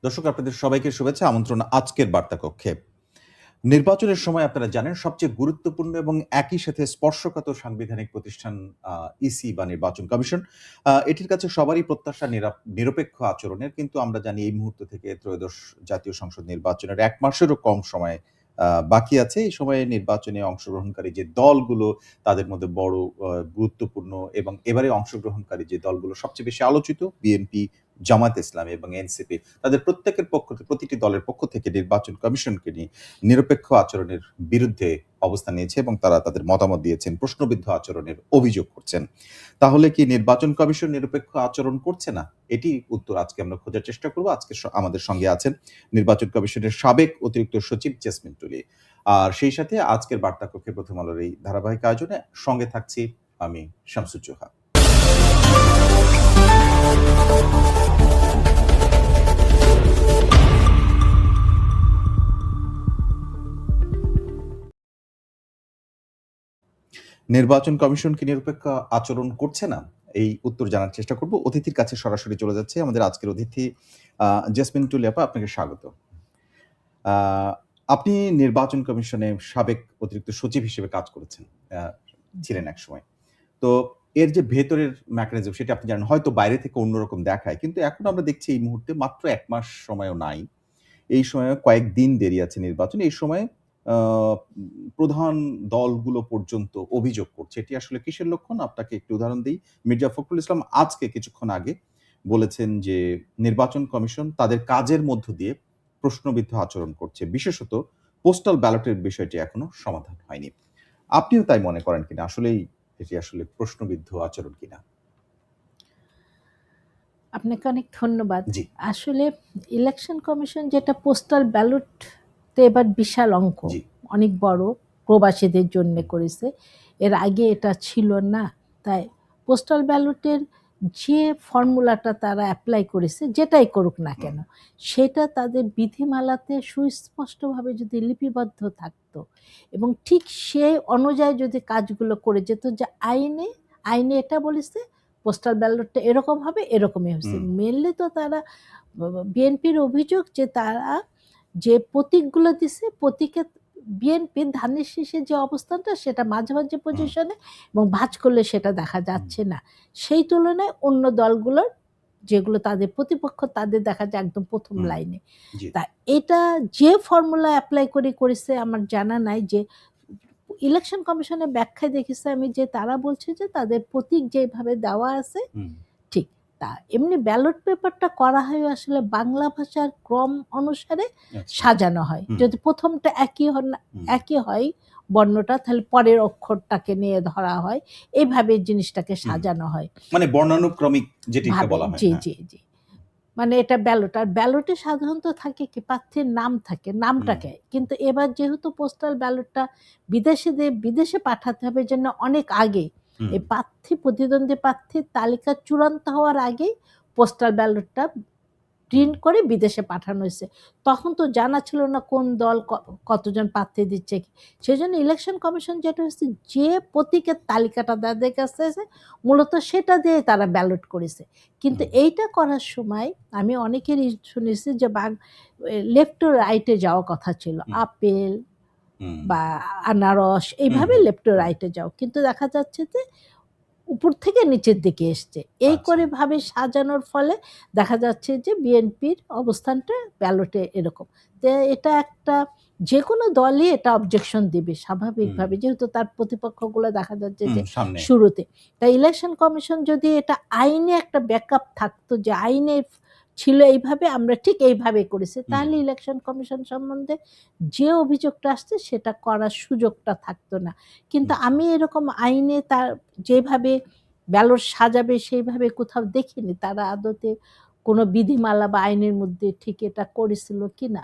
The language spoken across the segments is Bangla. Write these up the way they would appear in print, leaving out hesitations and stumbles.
দর্শক আপনাদের সবাইকে শুভেচ্ছা আমন্ত্রণ আজকের বার্তা কক্ষে। নির্বাচনের সময় আপনারা জানেন সবচেয়ে গুরুত্বপূর্ণ এবং একই সাথে স্পর্শকাতর সাংবিধানিক প্রতিষ্ঠান ইসি বা নির্বাচন কমিশন এটির কাছে সবারই প্রত্যাশা নিরপেক্ষ আচরণের। কিন্তু আমরা জানি এই মুহূর্ত থেকে ত্রয়োদশ জাতীয় সংসদ নির্বাচনের ১ মাসেরও কম সময় বাকি আছে। এই সময়ে নির্বাচনে অংশগ্রহণকারী যে দলগুলো তাদের মধ্যে বড় গুরুত্বপূর্ণ এবং এবারে অংশগ্রহণকারী যে দলগুলো সবচেয়ে বেশি আলোচিত বিএনপি, জামায়াতে ইসলামী এবং এনসিপি তাদের প্রতিটি দলের পক্ষ থেকে নির্বাচন কমিশনকে নিয়ে নিরপেক্ষ আচরণের বিরুদ্ধে অবস্থান নিয়েছে এবং তারা তাদের মতামত দিয়েছেন, প্রশ্নবিদ্ধ আচরণের অভিযোগ করছেন। তাহলে কি নির্বাচন কমিশন নিরপেক্ষ আচরণ করছে না? এটি উত্তর আজকে আমরা খোঁজার চেষ্টা করব। আজকে আমাদের সঙ্গে আছেন নির্বাচন কমিশনের সাবেক অতিরিক্ত সচিব জেসমিন টুলি। আর সেই সাথে আজকের বার্তা কক্ষে প্রথম আলোর এই ধারাবাহিক আয়োজনে সঙ্গে থাকছি আমি শামসুজ্জোহা। নির্বাচন কমিশন কি নিরপেক্ষ আচরণ করছে না? এই উত্তর জানার চেষ্টা করব। অতিথির কাছে সরাসরি চলে যাচ্ছে। আমাদের আজকের অতিথি জেসমিন টুলি আপা, আপনাকে স্বাগত। আ আপনি নির্বাচন কমিশনে সাবেক অতিরিক্ত সচিব হিসেবে কাজ করেছেন, ছিলেন একসময়। তো এর যে ভেতরের মেকানিজম সেটা আপনি জানেন। হয়তো বাইরে থেকে অন্যরকম দেখায়। কিন্তু এখন আমরা দেখছি এই মুহূর্তে মাত্র ১ মাস সময়ও নাই। এই সময়ে কয়েকদিন দেরি আছে নির্বাচনে। এই সময়ে আ প্রধান দলগুলো পর্যন্ত অভিযোগ করছে। এটি আসলে কিসের লক্ষণ? আপনাকে একটি উদাহরণ দেই। মির্জা ফখরুল ইসলাম আজকে কিছুক্ষণ আগে বলেছেন যে, নির্বাচন কমিশন তাদের কাজের মধ্য দিয়ে প্রশ্নবিদ্ধ আচরণ করছে। বিশেষত পোস্টাল ব্যালটের বিষয়টি এখনো সমাধান হয়নি। আপনিও তাই মনে করেন কিনা? আসলেই এটি আসলে প্রশ্নবিদ্ধ আচরণ কিনা? আপনাকে অনেক ধন্যবাদ। জি। আসলে ইলেকশন কমিশন যেটা পোস্টাল ব্যালটে এবার বিশাল অঙ্ক, জি। অনেক বড় প্রবাসীদের জন্য করেছে। এর আগে এটা ছিল না। তাই পোস্টাল ব্যালটের যে ফর্মুলাটা তারা অ্যাপ্লাই করেছে, যেটাই করুক না কেন, সেটা তাদের বিধিমালাতে সুস্পষ্টভাবে যদি লিপিবদ্ধ থাকতো এবং ঠিক সেই অনুযায়ী যদি কাজগুলো করে যেত, যে আইনে এটা বলেছে পোস্টাল ব্যালটটা এরকম হবে, এরকমই হচ্ছে। মেনলি তো তারা বিএনপির অভিযোগ যে তারা যে প্রতীকগুলো দিছে, প্রতীকে বিএনপির ধানের শীষের যে অবস্থানটা সেটা মাঝামাঝি পজিশনে এবং ভাঁজ করলে সেটা দেখা যাচ্ছে না। সেই তুলনায় অন্য দলগুলোর যেগুলো তাদের প্রতিপক্ষ তাদের দেখা যায় একদম প্রথম লাইনে। তা এটা যে ফর্মুলা অ্যাপ্লাই করেছে আমার জানা নাই। যে ইলেকশন কমিশনের ব্যাখ্যায় দেখেছি আমি যে তারা বলছে যে তাদের প্রতীক যেভাবে দেওয়া আছে ঠিক তা। এমনি ব্যালট পেপারটা করা হয় আসলে বাংলা ভাষার ক্রম অনুসারে সাজানো হয়। যদি প্রথমটা একই হয় বর্ণটা, তাহলে পরের অক্ষরটাকে নিয়ে ধরা হয়, এইভাবে জিনিসটাকে সাজানো হয়, মানে বর্ণানুক্রমিক যেটিকে বলা হয়। জি জি জি। মানে এটা ব্যালট, আর ব্যালটে সাধারণত থাকে কি প্রার্থীর নাম থাকে, নামটাকে। কিন্তু এবার যেহেতু পোস্টাল ব্যালটটা বিদেশে পাঠাতে হবে জন্য অনেক আগে এই প্রতিদ্বন্দ্বী প্রার্থীর তালিকা চূড়ান্ত হওয়ার আগেই পোস্টাল ব্যালটটা প্রিন্ট করে বিদেশে পাঠানো হয়েছে। তখন তো জানা ছিল না কোন দল কতজন প্রার্থী দিচ্ছে। সেজন্য ইলেকশন কমিশন যেটা হচ্ছে যে প্রতীকের তালিকাটা তাদের কাছে আছে মূলত সেটা দিয়ে তারা ব্যালট করেছে। কিন্তু এইটা করার সময় আমি অনেকেরই শুনেছি যে লেফট টু রাইটে যাওয়ার কথা ছিল, আপেল বা আনারস এইভাবে লেফট টু রাইটে যাও, কিন্তু দেখা যাচ্ছে যে উপর থেকে নিচের দিকে এসছে। এই করে ভাবে সাজানোর ফলে দেখা যাচ্ছে যে বিএনপির অবস্থানটা ব্যালটে এরকম। তো এটা একটা যে কোনো দলই এটা অবজেকশন দিবে স্বাভাবিকভাবে, যেহেতু তার প্রতিপক্ষগুলো দেখা যাচ্ছে যে শুরুতে। তাই ইলেকশন কমিশন যদি এটা আইনে একটা ব্যাকআপ থাকতো যে আইনে ছিল এইভাবে, আমরা ঠিক এইভাবে করেছি, তাহলে ইলেকশন কমিশন সম্বন্ধে যে অভিযোগটা আসছে সেটা করার সুযোগটা থাকতো না। কিন্তু আমি এরকম আইনে তার যেভাবে ব্যালট সাজাবে সেইভাবে কোথাও দেখিনি তারা আদতে কোনো বিধিমালা বা আইনের মধ্যে ঠিক এটা করেছিল কিনা।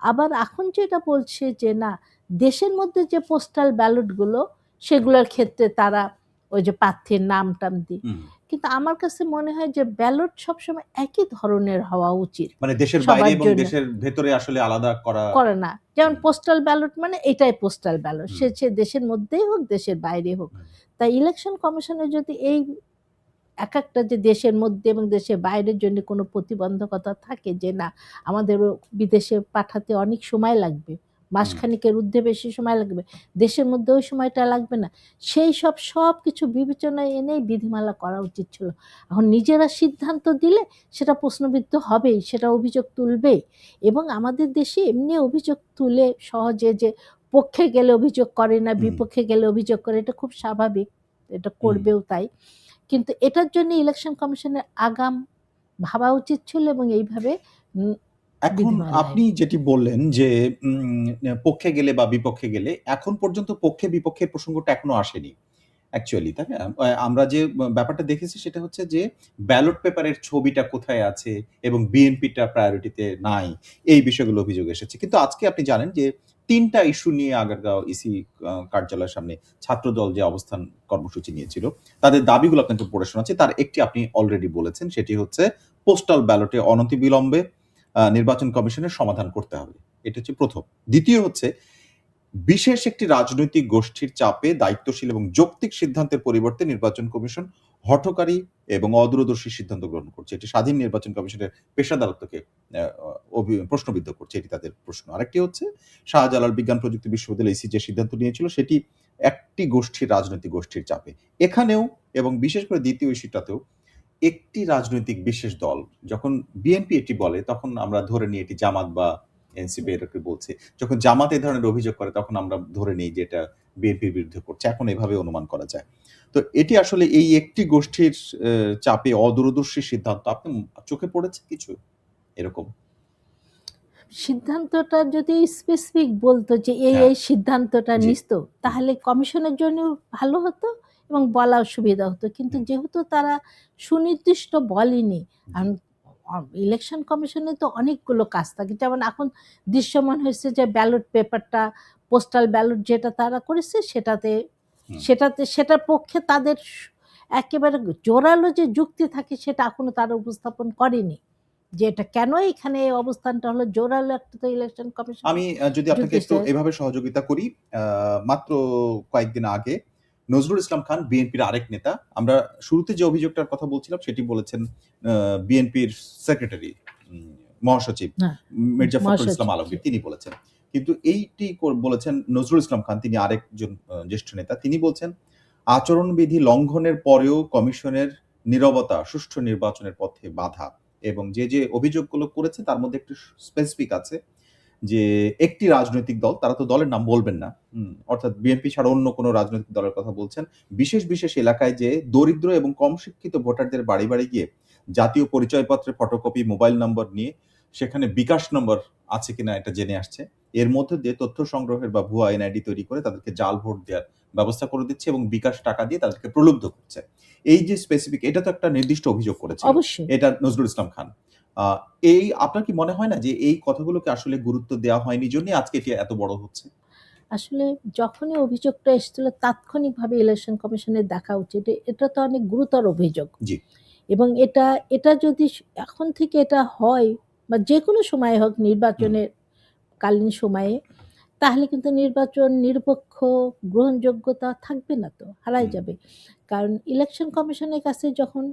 আবার এখন যেটা বলছে যে না, দেশের মধ্যে যে পোস্টাল ব্যালটগুলো সেগুলোর ক্ষেত্রে তারা ওই যে প্রার্থীর নাম টাম দিই, কিন্তু আমার কাছে মনে হয় যে ব্যালট সবসময় একই ধরনের হওয়া উচিত, মানে দেশের বাইরে এবং দেশের ভেতরে আসলে আলাদা করে না। যেমন পোস্টাল ব্যালট মানে এটাই পোস্টাল ব্যালট, সে দেশের মধ্যেই হোক দেশের বাইরে হোক। তাই ইলেকশন কমিশনের যদি এই এক একটা যে দেশের মধ্যে এবং দেশের বাইরের জন্য কোনো প্রতিবন্ধকতা থাকে যে না আমাদেরও বিদেশে পাঠাতে অনেক সময় লাগবে, মাসখানেকের ঊর্ধ্বে বেশি সময় লাগবে, দেশের মধ্যে ওই সময়টা লাগবে না, সেই সব কিছু বিবেচনায় এনেই বিধিমালা করা উচিত ছিল। এখন নিজেরা সিদ্ধান্ত দিলে সেটা প্রশ্নবিদ্ধ হবেই, সেটা অভিযোগ তুলবেই। এবং আমাদের দেশে এমনি অভিযোগ তুলে সহজে যে পক্ষে গেলে অভিযোগ করে না, বিপক্ষে গেলে অভিযোগ করে, এটা খুব স্বাভাবিক, এটা করবেও তাই। কিন্তু এটার জন্য ইলেকশন কমিশনের আগাম ভাবা উচিত ছিল এবং এইভাবে এখন বিধিমালায় আপনি যেটি বললেন যে পক্ষে গেলে বা বিপক্ষে গেলে, এখন পর্যন্ত পক্ষে বিপক্ষের প্রসঙ্গটা এখনো আসেনি অ্যাকচুয়ালি, তাই না? আমরা যে ব্যাপারটা দেখেছি সেটা হচ্ছে যে ব্যালট পেপারের ছবিটা কোথায় আছে এবং বিএনপিটা প্রায়োরিটিতে নাই, এই বিষয়গুলো অভিযোগ এসেছে। কিন্তু আজকে আপনি জানেন যে ৩ টা ইস্যু নিয়ে আগারগাঁও ইসি কার্যালয়ের সামনে ছাত্রদল যে অবস্থান কর্মসূচি নিয়েছিল, তাদের দাবিগুলো আপনাকে পড়ে শোনাচ্ছি। তার একটি আপনি অলরেডি বলেছেন, সেটি হচ্ছে পোস্টাল ব্যালটে অনতিবিলম্বে নির্বাচন কমিশনের সমাধান করতে হবে। এটা হচ্ছে ১ম। দ্বিতীয় হচ্ছে বিশেষ একটি রাজনৈতিক গোষ্ঠীর চাপে দায়িত্বশীল এবং যৌক্তিক সিদ্ধান্তের পরিবর্তে নির্বাচন কমিশন হঠকারী এবং অদূরদর্শী সিদ্ধান্ত গ্রহণ করছে। এটি স্বাধীন নির্বাচন কমিশনের পেশাদারত্বকে প্রশ্নবিদ্ধ করছে, এটি তাদের প্রশ্ন। আরেকটি হচ্ছে শাহজালাল বিজ্ঞান প্রযুক্তি বিশ্ববিদ্যালয় ইসি যে সিদ্ধান্ত নিয়েছিল সেটি একটি গোষ্ঠীর রাজনৈতিক গোষ্ঠীর চাপে। এখানেও এবং বিশেষ করে দ্বিতীয় ইস্যুটাতেও একটি রাজনৈতিক বিশেষ দল, যখন বিএনপি এটি বলে তখন আমরা ধরে নিই এটি জামাত বা এনসিপি এটাকে বলছে। যখন জামাত এই ধরনের অভিযোগ করে তখন আমরা ধরে নিই যে এটা বিএনপির বিরুদ্ধে করছে। এখন এভাবে অনুমান করা যায়। তো এটি আসলে এই একটি গোষ্ঠীর চাপে অদূরদর্শী সিদ্ধান্ত আপনি চোখে পড়েছে কিছু এরকম? সিদ্ধান্তটা যদি স্পেসিফিক বলতো যে এই হ্যাঁ, সিদ্ধান্তটা জি। নিত, তাহলে কমিশনের জন্য ভালো হতো এবং বলা সুবিধা হতো। কিন্তু হুম, যেহেতু তারা সুনির্দিষ্ট বলেনি, জি, ইলেকশন কমিশনে তো অনেকগুলো কাজ থাকে, যেমন এখন দৃশ্যমান হয়েছে যে ব্যালট পেপারটা, পোস্টাল ব্যালট যেটা তারা করেছে সেটাতে হুম। সেটাতে সেটার পক্ষে তাদের একেবারে জোরালো যে যুক্তি থাকে সেটা এখনো তারা উপস্থাপন করেনি, যে এটা কেন এখানে এই অবস্থানটা হলো, জোরালো একটা তো ইলেকশন আমি কমিশনের যদি আপনাকে একটু যুক্তিতে। এভাবে সহযোগিতা করি, আ মাত্র কয়েকদিন আগে নজরুল ইসলাম খান বিএনপির আরেক নেতা। আমরা শুরুতে যে অভিযোগটার কথা বলছিলাম সেটি বলেছেন আ বিএনপির সেক্রেটারি, মহাসচিব হ্যাঁ, মির্জা ফখরুল ইসলাম মহাসচিব জি। আলমগীর তিনি বলেছেন। কিন্তু এইটি বলেছেন নজরুল ইসলাম খান, তিনি আরেকজন জ্যেষ্ঠ নেতা। তিনি বলছেন, "আচরণবিধি লঙ্ঘনের পরেও কমিশনের নীরবতা সুষ্ঠু নির্বাচনের পথে বাধা" এবং যে অভিযোগগুলো করেছে তার মধ্যে একটু স্পেসিফিক আছে যে একটি রাজনৈতিক দল, তারা তো দলের নাম বলবেন না। অর্থাৎ বিএনপি ছাড়া অন্য কোনো রাজনৈতিক দলের কথা বলছেন। বিশেষ এলাকায় যেয়ে দরিদ্র এবং কম শিক্ষিত ভোটারদের বাড়ি গিয়ে জাতীয় পরিচয়পত্রের ফটোকপি, মোবাইল নম্বর নিয়ে সেখানে বিকাশ নম্বর আছে কিনা এটা জেনে আসছে। এর মধ্য দিয়ে তথ্য সংগ্রহের বা ভুয়া এনআইডি তৈরি করে তাদেরকে জাল ভোট দেওয়ার ব্যবস্থা করে দিচ্ছে এবং বিকাশ টাকা দিয়ে তাদেরকে প্রলুব্ধ করছে। এই যে স্পেসিফিক, এটা তো একটা নির্দিষ্ট অভিযোগ করেছিল। অবশ্যই। এটা নজরুল ইসলাম খান। আ এই আপনার কি মনে হয় না যে এই কথাগুলোকে আসলে গুরুত্ব দেওয়া হয়নি জন্যই আজকে এটি এত বড় হচ্ছে? আসলে যখনই অভিযোগটা এসেছিল তাৎক্ষণিকভাবে ইলেকশন কমিশনের দেখা উচিত। এটা তো অনেক গুরুতর অভিযোগ। জি, এবং এটা যদি এখন থেকে এটা হয় বা যেকোনো সময় হোক হুম, নির্বাচনের কালীন সময়ে, তাহলে কিন্তু নির্বাচন নিরপেক্ষ, গ্রহণযোগ্যতা থাকবে না, তো হারায় হুম, যাবে। কারণ ইলেকশন কমিশনের কাছে যখন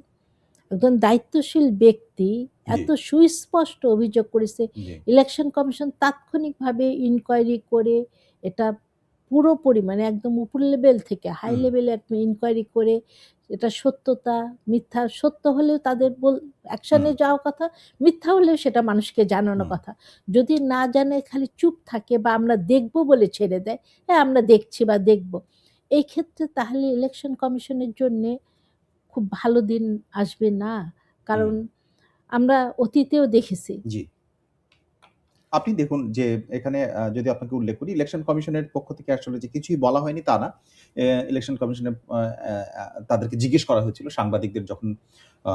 একজন দায়িত্বশীল ব্যক্তি জি, এত সুস্পষ্ট অভিযোগ করেছে, জি, ইলেকশন কমিশন তাৎক্ষণিকভাবে ইনকোয়ারি করে এটা পুরোপুরি মানে একদম উপর লেভেল থেকে হাই হুম, লেভেলে একটা ইনকোয়ারি করে এটা সত্যতা মিথ্যা, সত্য হলেও তাদের হুম, অ্যাকশনে যাওয়া কথা, মিথ্যা হলেও সেটা মানুষকে জানানো হুম, কথা। যদি না জানে খালি চুপ থাকে বা আমরা দেখব বলে ছেড়ে দেয়, হ্যাঁ আমরা দেখছি বা দেখব, এই ক্ষেত্রে তাহলে ইলেকশন কমিশনের জন্যে খুব ভালো দিন আসবে না। হুম, কারণ আমরা অতীতেও দেখেছি। জি। আপনি দেখুন যে এখানে যদি আপনাকে উল্লেখ করি, ইলেকশন কমিশনের পক্ষ থেকে আসলে যে কিছুই বলা হয়নি তা না। ইলেকশন কমিশনের তাদেরকে জিজ্ঞেস করা হয়েছিল সাংবাদিকদের যখন আ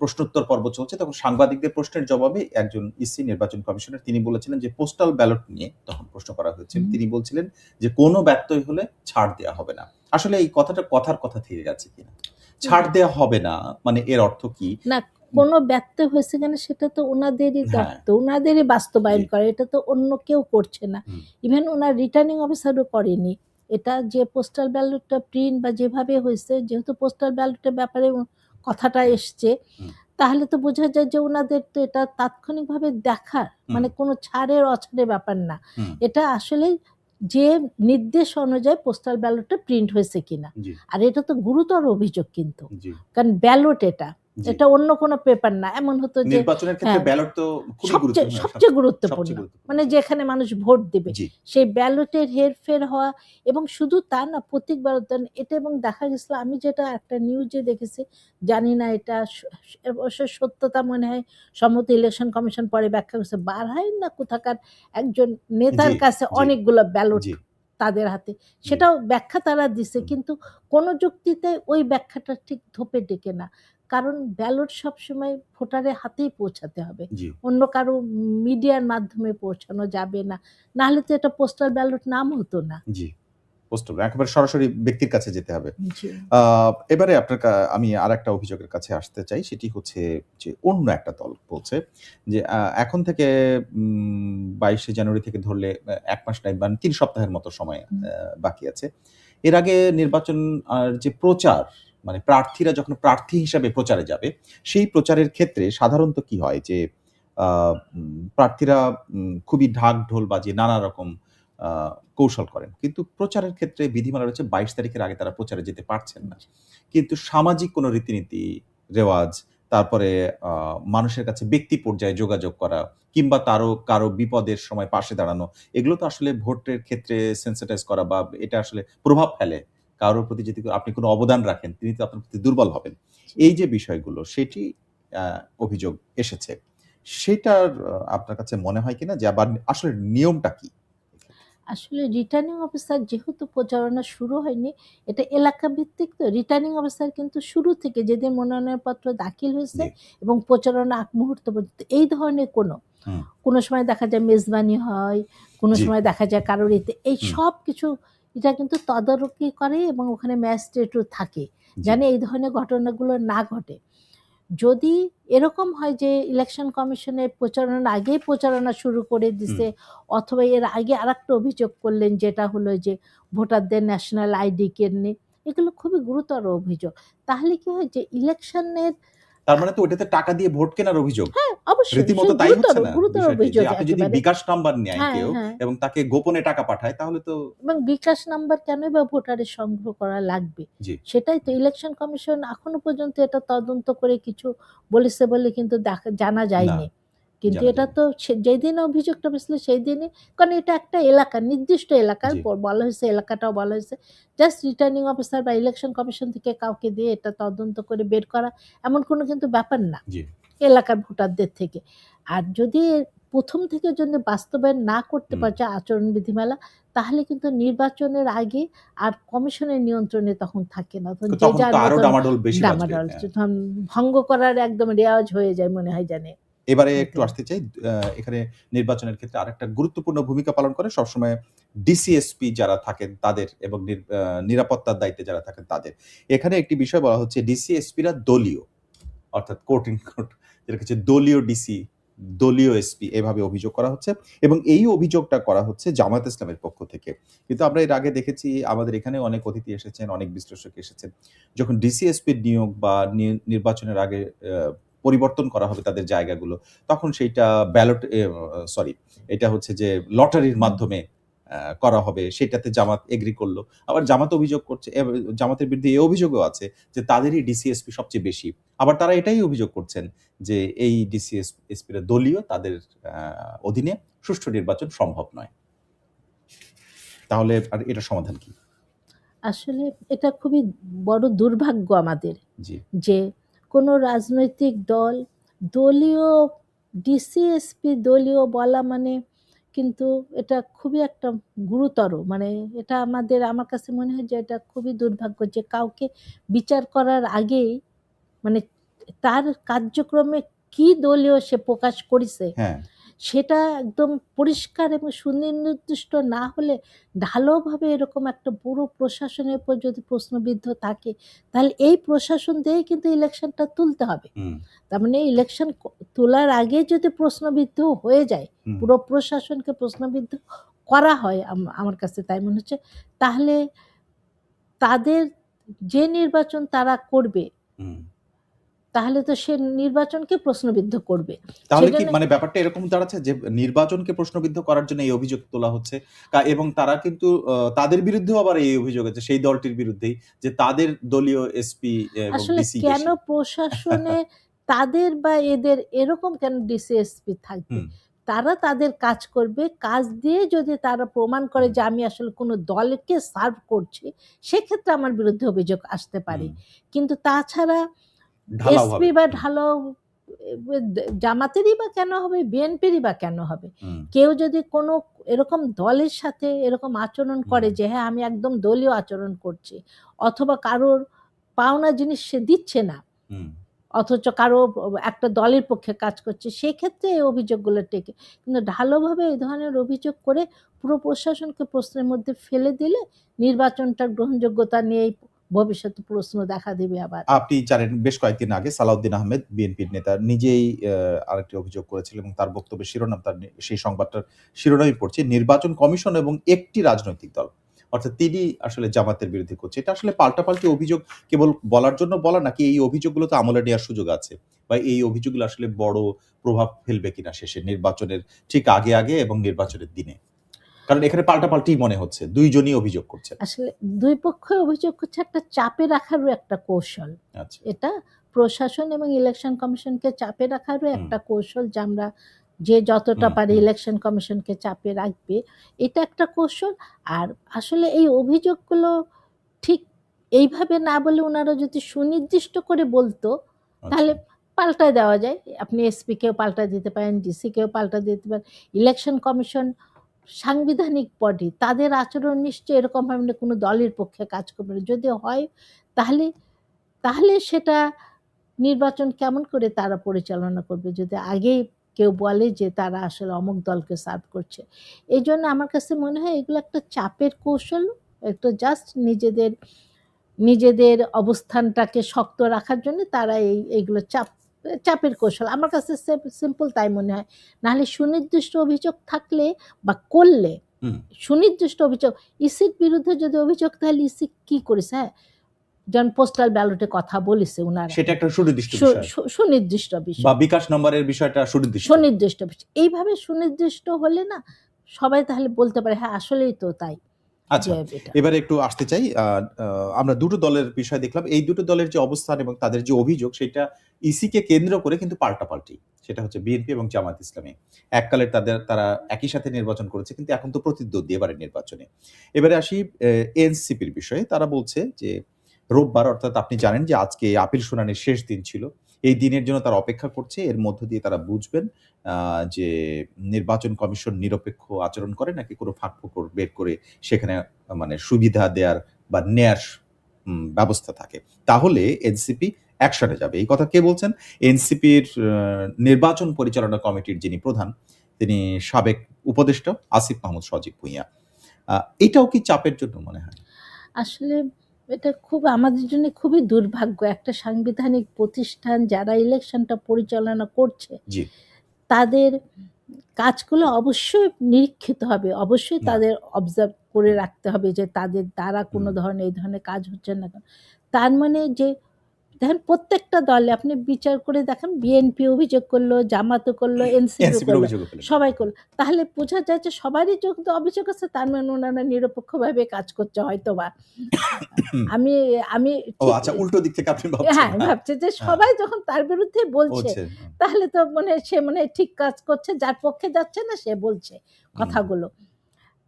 প্রশ্নোত্তর পর্ব চলছে, তখন সাংবাদিকদের প্রশ্নের জবাবে একজন ইসি নির্বাচন কমিশনার তিনি বলেছিলেন যে পোস্টাল ব্যালট নিয়ে তখন প্রশ্ন করা হয়েছিল। হুম। তিনি বলছিলেন যে কোনো ব্যত্যয় হলে ছাড় দেয়া হবে না। আসলে এই কথাটা কথার কথা থেকে গেছে কিনা? ছাড় দেয়া হবে না মানে এর অর্থ কি? না, কোনো ব্যত্যয় হয়েছে কিনা সেটা তো উনাদেরই হ্যাঁ, দায়িত্ব, উনাদেরই জি, বাস্তবায়ন করা। এটা তো অন্য কেউ করছে না। হুম, ইভেন উনার রিটার্নিং অফিসারও করেনি। এটা যে পোস্টাল ব্যালটটা প্রিন্ট বা যেভাবে হয়েছে, যেহেতু পোস্টাল ব্যালটের ব্যাপারে কথাটা এসছে, হুম। তাহলে তো বোঝা যায় যে ওনাদের তো এটা তাৎক্ষণিকভাবে দেখার মানে কোনো ছাড়ের অছাড়ের ব্যাপার না। হুম, এটা আসলে যে নির্দেশ অনুযায়ী পোস্টাল ব্যালটটা প্রিন্ট হয়েছে কিনা। জি, আর এটা তো গুরুতর অভিযোগ কিন্তু। জি, কারণ ব্যালট এটা। জি। এটা অন্য কোনো পেপার না। এমন হতো যে নির্বাচনের ক্ষেত্রে হ্যাঁ, ব্যালট তো খুবই সবচেয়ে গুরুত্বপূর্ণ। সবচেয়ে গুরুত্বপূর্ণ। সবচেয়ে গুরুত্বপূর্ণ। মানে জি, যেখানে মানুষ ভোট দিবে। জি, সেই ব্যালটের হেরফের হওয়া এবং শুধু তা না প্রতীক ব্যালট এটা এবং দেখা গেছিল আমি যেটা একটা নিউজে দেখেছি, জানি না এটা অবশ্য সত্যতা মনে হয় সম্মত ইলেকশন কমিশন পরে ব্যাখ্যা করছে। বারহাইন না কোথাকার একজন নেতার জি, কাছে জি, অনেকগুলো ব্যালট জি, তাদের হাতে। জি, সেটাও ব্যাখ্যা তারা দিছে। হুম, কিন্তু কোন যুক্তিতে ওই ব্যাখ্যাটা ঠিক ধোপে টেকে না। কারণ ব্যালট সবসময় ভোটারের হাতেই পৌঁছাতে হবে। জি, অন্য কারো মিডিয়ার মাধ্যমে পৌঁছানো যাবে না। নাহলে তো এটা পোস্টাল ব্যালট নাম হতো না। জি। পোস্টাল একেবারে সরাসরি ব্যক্তির কাছে যেতে হবে। জি, আ এবারে আপনার আমি আরেকটা অভিযোগের কাছে আসতে চাই। সেটি হচ্ছে যে অন্য একটা দল বলছে যে এখন থেকে ২২শে জানুয়ারি থেকে ধরলে ১ মাস নাই মানে ৩ সপ্তাহের মতো সময় হুম, বাকি আছে। এর আগে নির্বাচন যে প্রচার মানে প্রার্থীরা যখন প্রার্থী হিসাবে প্রচারে যাবে, সেই প্রচারের ক্ষেত্রে সাধারণত কি হয় যে আ প্রার্থীরা খুবই ঢাক-ঢোল বাজিয়ে নানা রকম আ কৌশল করেন। কিন্তু প্রচারের ক্ষেত্রে বিধিমালা রয়েছে ২২ তারিখের আগে তারা প্রচারে যেতে পারছেন না। জি। কিন্তু সামাজিক কোনো রীতিনীতি, রেওয়াজ, তারপরে আ মানুষের কাছে ব্যক্তি পর্যায়ে যোগাযোগ করা কিংবা কারো বিপদের সময় পাশে দাঁড়ানো, এগুলো তো আসলে ভোটের ক্ষেত্রে sensitize করা বা এটা আসলে প্রভাব ফেলে। কারোর প্রতি যদি আপনি কোনো অবদান রাখেন, তিনি তো আপনার প্রতি দুর্বল হবেন। এই যে বিষয়গুলো, সেটি আ অভিযোগ এসেছে। সেটার আপনার কাছে মনে হয় কিনা যে আবার আসলে নিয়মটা কি? এক্ষেত্রে? আসলে রিটার্নিং অফিসার যেহেতু প্রচারণা শুরু হয়নি, এটা এলাকা ভিত্তিক তো রিটার্নিং অফিসার কিন্তু শুরু থেকে যেদিন মনোনয়নপত্র দাখিল হয়েছে জি, এবং প্রচারণা আগ মুহূর্ত পর্যন্ত এই ধরনের হুম, কোনো সময় দেখা যায় মেজবানি হয়, কোনো জি, সময় দেখা যায় কারোর এতে এই হুম, সবকিছু এটা কিন্তু তদারকি করে এবং ওখানে ম্যাজিস্ট্রেটও থাকে। জি, যেন এই ধরনের ঘটনাগুলো না ঘটে। যদি এরকম হয় যে ইলেকশন কমিশনের প্রচারণার আগেই প্রচারণা শুরু করে হুম। দিছে অথবা এর আগে আরেকটা অভিযোগ করলেন যেটা হলো যে ভোটারদের ন্যাশনাল আইডি কেড়ে, এগুলো খুবই গুরুতর অভিযোগ। তাহলে কি হয় যে ইলেকশনের তার মানে তো ওটাতে টাকা দিয়ে ভোট কেনার অভিযোগ। হ্যাঁ, অবশ্যই সে রীতিমতো তাই গুরুতর, হচ্ছে না গুরুতর বিষয়টি? যে অভিযোগ আপনি যদি একেবারে। বিকাশ নাম্বার নেয় হ্যাঁ, কেউ হ্যাঁ। এবং তাকে গোপনে টাকা পাঠায় তাহলে তো এবং বিকাশ নাম্বার কেনই বা ভোটারের সংগ্রহ করা লাগবে? জি, সেটাই তো ইলেকশন কমিশন এখনো পর্যন্ত এটা তদন্ত করে কিছু বলেছে বলে কিন্তু জানা না যায়নি। কিন্তু জানা এটা যায়নি। তো যেদিন অভিযোগটা পেয়েছিল সেই দিনই, কারণ এটা একটা এলাকা, নির্দিষ্ট এলাকার জি, বলা হয়েছে, এলাকাটাও বলা হয়েছে। জাস্ট রিটার্নিং অফিসার বা ইলেকশন কমিশন থেকে কাউকে দিয়ে এটা তদন্ত করে বের করা এমন কোনো কিন্তু ব্যাপার না। জি, এলাকার ভোটারদের থেকে। আর যদি ১ম থেকে যদি বাস্তবায়ন না করতে হুম। পারছে আচরণ বিধিমালা, তাহলে কিন্তু নির্বাচনের আগে আর কমিশনের নিয়ন্ত্রণে তখন থাকে না। তখন যে তখন যার তো আরো মতন ডামাডোল বেশি বাজবে। ডামাডোল হ্যাঁ। তখন ভঙ্গ করার একদম রেওয়াজ হয়ে যায় মনে হয় জানে। এবারে একটু এতে আসতে চাই। এখানে নির্বাচনের ক্ষেত্রে আরেকটা গুরুত্বপূর্ণ ভূমিকা পালন করে সবসময় ডিসিএসপি যারা থাকেন তাদের এবং নিরাপত্তার দায়িত্বে যারা থাকেন তাদের। এখানে একটি বিষয় বলা হচ্ছে ডিসি-এসপিরা দলীয়। অর্থাৎ কোর্ট ইন কোর্ট যেটা হচ্ছে দলীয় ডিসি, দলীয় এসপি এভাবে অভিযোগ করা হচ্ছে এবং এই অভিযোগটা করা হচ্ছে জামায়াত ইসলামের পক্ষ থেকে। কিন্তু আমরা এর আগে দেখেছি আমাদের এখানে অনেক অতিথি এসেছেন, অনেক বিশ্লেষক এসেছেন। যখন ডিসি-এসপির নিয়োগ বা নির্বাচনের আগে পরিবর্তন করা হবে তাদের জায়গাগুলো, তখন সেইটা ব্যালট সরি এটা হচ্ছে যে লটারির মাধ্যমে করা হবে সেটাতে জামাত এগ্রি করল। আবার জামাত অভিযোগ করছে জামাতের বিরুদ্ধে এই অভিযোগও আছে যে তাদেরই ডিসি-এসপি সবচেয়ে বেশি। আবার তারা এটাই অভিযোগ করছেন যে এই এসপিরা দলীয় তাদের আ অধীনে সুষ্ঠু নির্বাচন সম্ভব নয়। তাহলে আর এটার সমাধান কি? আসলে এটা খুবই বড় দুর্ভাগ্য আমাদের জি, যে কোনো রাজনৈতিক দল দলীয় ডিসি-এসপি দলীয় বলা মানে কিন্তু এটা খুবই একটা গুরুতর মানে এটা আমার কাছে মনে হয় যে এটা খুবই দুর্ভাগ্য যে কাউকে বিচার করার আগেই মানে তার কার্যক্রমে কি দলীয় সে প্রকাশ করেছে হ্যাঁ, সেটা একদম পরিষ্কার এবং সুনির্দিষ্ট না হলে ঢালাওভাবে এরকম একটা পুরো প্রশাসনের উপর যদি প্রশ্নবিদ্ধ থাকে তাহলে এই প্রশাসন দিয়েই কিন্তু ইলেকশনটা তুলতে হবে। হুম, তার মানে ইলেকশন তোলার আগে যদি প্রশ্নবিদ্ধ হয়ে যায়, হুম, পুরো প্রশাসনকে প্রশ্নবিদ্ধ করা হয় আমার কাছে তাই মনে হচ্ছে, তাহলে তাদের যে নির্বাচন তারা করবে হুম, তাহলে তো সে নির্বাচনকে প্রশ্নবিদ্ধ করবে। তাহলে কি সেজন্য মানে ব্যাপারটা এরকম দাঁড়াচ্ছে যে নির্বাচনকে প্রশ্নবিদ্ধ করার জন্য এই অভিযোগ তোলা হচ্ছে এবং তারা কিন্তু তাদের বিরুদ্ধেও আবার এই অভিযোগ আছে সেই দলটির বিরুদ্ধেই যে তাদের দলীয় এসপি এবং আসলে ডিসি কেন বেশি। প্রশাসনে তাদের বা এদের এরকম কেন ডিসিএসপি থাকবে? হুম, তারা তাদের কাজ করবে। কাজ দিয়ে যদি তারা প্রমাণ করে হুম, যে আমি আসলে কোনো দলকে সার্ভ করছি, সেক্ষেত্রে আমার বিরুদ্ধে অভিযোগ আসতে পারে। হুম, কিন্তু তাছাড়া এসপি ঢালাওভাবে। বা হুম, ঢালাও জামাতেরই বা কেন হবে? বিএনপিরই বা কেন হবে? হুম, কেউ যদি কোনো এরকম দলের সাথে এরকম আচরণ করে হুম, যে হ্যাঁ, আমি একদম দলীয় আচরণ করছি, অথবা কারোর পাওনা জিনিস সে দিচ্ছে না, হুম। অথচ কারো একটা দলের পক্ষে কাজ করছে, সেক্ষেত্রে এই অভিযোগগুলো টেকে। কিন্তু ঢালাওভাবে এই ধরনের অভিযোগ করে পুরো প্রশাসনকে প্রশ্নের মধ্যে ফেলে দিলে নির্বাচনটার গ্রহণযোগ্যতা নিয়েই ভবিষ্যতে প্রশ্ন দেখা দিবে আবার। আপনি জানেন বেশ কয়েকদিন আগে সালাউদ্দিন আহমেদ বিএনপির নেতা নিজেই আরেকটি অভিযোগ করেছিলেন এবং তার বক্তব্যের শিরোনাম সেই সংবাদটার শিরোনামই পড়ছে নির্বাচন কমিশন এবং একটি রাজনৈতিক দল। অর্থাৎ তিনি আসলে জামাতের বিরুদ্ধে করছে। এটা আসলে পাল্টাপাল্টি অভিযোগ কেবল বলার জন্য বলা নাকি এই অভিযোগগুলো তো আমলে নেওয়ার সুযোগ আছে? বা এই অভিযোগগুলো আসলে বড় প্রভাব ফেলবে কিনা শেষে নির্বাচনের ঠিক আগে এবং নির্বাচনের দিনে? কারণ এখানে পাল্টাপাল্টিই মনে হচ্ছে। ২ জনই অভিযোগ করছেন। আসলে ২ পক্ষই অভিযোগ করছে একটা চাপে রাখারও একটা কৌশল। আচ্ছা। এটা প্রশাসন এবং ইলেকশন কমিশনকে চাপে রাখারও হুম, একটা কৌশল, যে আমরা যে যতটা হুম, পারি হুম। ইলেকশন কমিশনকে চাপে রাখবে। এটা একটা কৌশল। আর আসলে এই অভিযোগগুলো ঠিক এইভাবে না বলে উনারা যদি সুনির্দিষ্ট করে বলতো, আচ্ছা। তাহলে পাল্টায় দেওয়া যায়। আপনি এসপিকেও পাল্টা দিতে পারেন, ডিসিকেও পাল্টা দিতে পারেন। ইলেকশন কমিশন সাংবিধানিক বডি, তাদের আচরণ নিশ্চয়ই এরকম হবে না কোনো দলের পক্ষে কাজ করবে না। যদি হয় তাহলে তাহলে সেটা নির্বাচন কেমন করে তারা পরিচালনা করবে? যদি আগেই কেউ বলে যে তারা আসলে অমুক দলকে সার্ভ করছে। এইজন্য আমার কাছে মনে হয় এগুলো একটা চাপের কৌশল। একটা জাস্ট নিজেদের অবস্থানটাকে শক্ত রাখার জন্য তারা এইগুলো চাপের কৌশল। আমার কাছে সিম্পল তাই মনে হয়। নাহলে সুনির্দিষ্ট অভিযোগ থাকলে বা করলে, হুম। সুনির্দিষ্ট অভিযোগ ইসির বিরুদ্ধে যদি অভিযোগ, তাহলে ইসি কি করেছে? হ্যাঁ, যেমন পোস্টাল ব্যালটে কথা বলেছে উনারা। সেটা একটা সুনির্দিষ্ট সু বিষয়। সু সুনির্দিষ্ট বা বিষয়। বিকাশ নম্বরের বিষয়টা সুনির্দিষ্ট। সুনির্দিষ্ট বিষয়। এইভাবে সুনির্দিষ্ট হলে না সবাই তাহলে বলতে পারে হ্যাঁ, আসলেই তো তাই। আচ্ছা, যে এটা এবারে একটু আসতে চাই। আমরা দুটো দলের বিষয় দেখলাম। এই দুটো দলের যে অবস্থান এবং তাদের যে অভিযোগ সেটা ইসিকে কেন্দ্র করে কিন্তু পাল্টাপাল্টি। সেটা হচ্ছে বিএনপি এবং জামায়াত ইসলামী। এককালে তারা একই সাথে নির্বাচন করেছে কিন্তু এখন তো প্রতিদ্বন্দ্বী এবারের নির্বাচনে। এবারে আসি এনসিপির বিষয়ে। তারা বলছে যে রোববার অর্থাৎ আপনি জানেন যে আজকে আপিল শুনানির শেষ দিন ছিল। এই দিনের জন্য তারা অপেক্ষা করছে। এর মধ্য দিয়ে তারা বুঝবেন আ যে নির্বাচন কমিশন নিরপেক্ষ আচরণ করে নাকি কোনো ফাঁকফোকর বের করে সেখানে মানে সুবিধা দেয়ার বা নেয়ার ব্যবস্থা থাকে। তাহলে এনসিপি অ্যাকশনে যাবে। এই কথা কে বলছেন? এনসিপির নির্বাচন পরিচালনা কমিটির যিনি প্রধান, তিনি সাবেক উপদেষ্টা আসিফ মাহমুদ সজীব ভুঁইয়া। আ এটাও কি চাপের জন্য মনে হয়? আসলে এটা খুব আমাদের জন্য খুবই দুর্ভাগ্য। একটা সাংবিধানিক প্রতিষ্ঠান যারা ইলেকশনটা পরিচালনা করছে, জি। তাদের কাজগুলো অবশ্যই নিরীক্ষিত হবে। অবশ্যই না। তাদের অবজার্ভ করে হুম, রাখতে হবে যে তাদের দ্বারা কোনো হুম। ধরনের এই ধরনের কাজ হচ্ছে না কেন। তার মানে যে দেখেন প্রত্যেকটা দলে আপনি বিচার করে দেখেন, বিএনপি অভিযোগ করলো, জামাতও করলো, এনসিপিও এনসিপির করলো, অভিযোগও ফেলে সবাই দিলেন। হুম, করলো। তাহলে বোঝা যায় যে সবারই যেহেতু অভিযোগ আছে, তার মানে উনারা নিরপেক্ষভাবে কাজ করছে হয়তোবা। হুম। আমি আমি ও ঠিক আচ্ছা উল্টো দিক থেকে আপনি ভাবছেন। হ্যাঁ, হ্যাঁ, ভাবছি যে হ্যাঁ। সবাই যখন তার বিরুদ্ধে বলছে, হচ্ছে। তাহলে তো সে ঠিক কাজ করছে। যার পক্ষে যাচ্ছে না সে বলছে হুম, কথাগুলো।